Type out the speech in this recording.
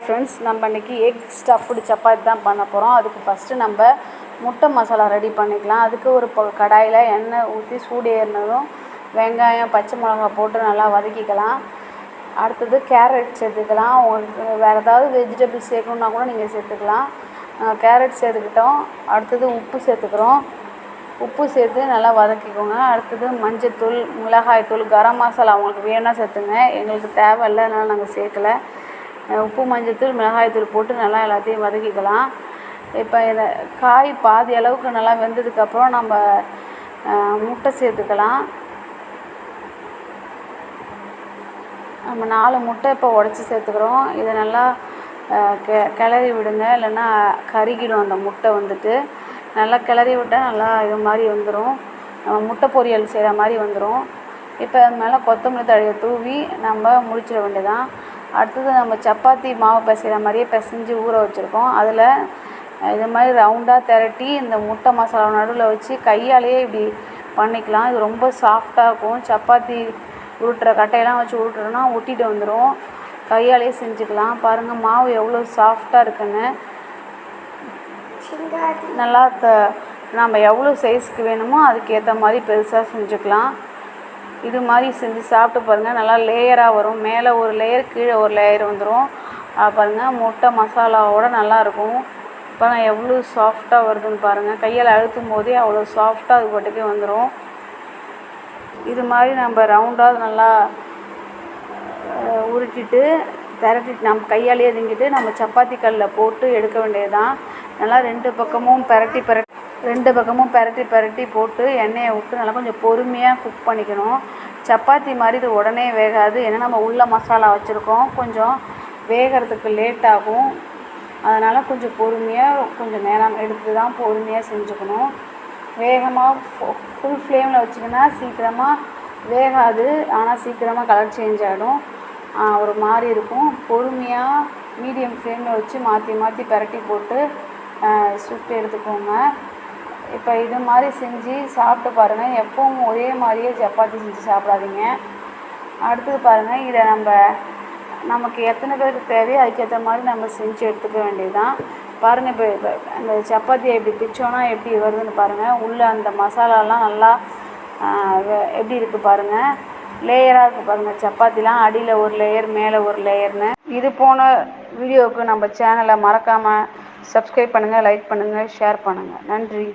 Friends, நம்ம இன்றைக்கி egg stuffed chapati தான் பண்ண போகிறோம். அதுக்கு ஃபஸ்ட்டு நம்ம முட்டை மசாலா ரெடி பண்ணிக்கலாம். அதுக்கு ஒரு கடாயில் எண்ணெய் ஊற்றி சூடு ஏறினதும் வெங்காயம் பச்சை மிளகா போட்டு நல்லா வதக்கிக்கலாம். அடுத்தது கேரட் சேர்த்துக்கலாம். உங்களுக்கு வேறு ஏதாவது வெஜிடபிள்ஸ் சேர்க்கணுன்னா கூட நீங்கள் சேர்த்துக்கலாம். கேரட் சேர்த்துக்கிட்டோம். அடுத்தது உப்பு சேர்த்துக்கிறோம். உப்பு சேர்த்து நல்லா வதக்கிக்கோங்க. அடுத்தது மஞ்சத்தூள், மிளகாய்த்தூள், கரம் மசாலா உங்களுக்கு வேணும்னா சேர்த்துங்க. எங்களுக்கு தேவையில்லை, அதனால் நாங்கள் சேர்க்கலை. உப்பு, மஞ்சத்தூள், மிளகாய்த்தூள் போட்டு நல்லா எல்லாத்தையும் வதக்கிக்கலாம். இப்போ இதை காய் பாதி அளவுக்கு நல்லா வெந்ததுக்கப்புறம் நம்ம முட்டை சேர்த்துக்கலாம். நம்ம 4 முட்டை இப்போ உடச்சி சேர்த்துக்கிறோம். இதை நல்லா கிளறி விடுங்க, இல்லைன்னா கருகிடும் அந்த முட்டை வந்துட்டு. நல்லா கிளறி விட்டால் நல்லா இது மாதிரி வந்துடும், முட்டை பொரியல் செய்கிற மாதிரி வந்துடும். இப்போ அது மேலே கொத்தமல்லி தழையை தூவி நம்ம முடிச்சிட வேண்டியதான். அடுத்தது நம்ம சப்பாத்தி மாவு பிசைகிற மாதிரியே பிசைஞ்சு ஊற வச்சுருக்கோம். அதில் இது மாதிரி ரவுண்டாக திரட்டி இந்த முட்டை மசாலா நடுவில் வச்சு கையாலேயே இப்படி பண்ணிக்கலாம். இது ரொம்ப சாஃப்டாக இருக்கும். சப்பாத்தி உருட்டுற கட்டையெல்லாம் வச்சு உருட்டுறோன்னா ஒட்டிட்டு வந்துடும். கையாலேயே செஞ்சுக்கலாம். பாருங்கள் மாவு எவ்வளோ சாஃப்டாக இருக்குன்னு. நல்லா நம்ம எவ்வளோ சைஸ்க்கு வேணுமோ அதுக்கேற்ற மாதிரி பெருசாக செஞ்சுக்கலாம். இது மாதிரி செஞ்சு சாப்பிட்டு பாருங்கள். நல்லா லேயராக வரும். மேலே ஒரு லேயர், கீழே ஒரு லேயர் வந்துடும். பாருங்கள், முட்டை மசாலாவோடு நல்லாயிருக்கும். பாருங்கள் எவ்வளோ சாஃப்டாக வருதுன்னு பாருங்கள். கையால் அழுத்தும் போதே அவ்வளோ சாஃப்டாக அது பாட்டுக்கே வந்துடும். இது மாதிரி நம்ம ரவுண்டாக நல்லா உருட்டிட்டு திரட்டிட்டு நம்ம கையாலேயே திங்கிட்டு நம்ம சப்பாத்தி கல்லில் போட்டு எடுக்க வேண்டியது தான். நல்லா 2 பக்கமும் பரட்டி போட்டு எண்ணெயை விட்டு நல்லா கொஞ்சம் பொறுமையாக குக் பண்ணிக்கணும். சப்பாத்தி மாதிரி இது உடனே வேகாது. ஏன்னா நம்ம உள்ள மசாலா வச்சுருக்கோம். கொஞ்சம் வேகிறதுக்கு லேட் ஆகும். அதனால் கொஞ்சம் பொறுமையாக, கொஞ்சம் நேரம் எடுத்து தான் பொறுமையாக செஞ்சுக்கணும். வேகமாக ஃபுல் ஃப்ளேமில் வச்சிங்கன்னா சீக்கிரமாக வேகாது. ஆனால் சீக்கிரமாக கலர் சேஞ்ச் ஆகிடும், ஒரு மாதிரி இருக்கும். பொறுமையாக மீடியம் ஃப்ளேமில் வச்சு மாற்றி பரட்டி போட்டு சுட்டு எடுத்துக்கோங்க. இப்போ இது மாதிரி செஞ்சு சாப்பிட்டு பாருங்கள். எப்பவும் ஒரே மாதிரியே சப்பாத்தி செஞ்சு சாப்பிடாதீங்க. அடுத்தது பாருங்கள், இதை நமக்கு எத்தனை பேருக்கு தேவையோ அதுக்கேற்ற மாதிரி நம்ம செஞ்சு எடுத்துக்க வேண்டியது தான். பாருங்கள், இப்போ அந்த சப்பாத்தியை எப்படி பிச்சோன்னா எப்படி வருதுன்னு பாருங்கள். உள்ளே அந்த மசாலாலாம் நல்லா எப்படி இருக்குது பாருங்கள். லேயராக இருக்குது பாருங்கள். சப்பாத்திலாம் அடியில் ஒரு லேயர், மேலே ஒரு லேயர்னு. இது போன வீடியோவுக்கு நம்ம சேனலை மறக்காமல் சப்ஸ்கிரைப் பண்ணுங்கள், லைக் பண்ணுங்கள், ஷேர் பண்ணுங்கள். நன்றி.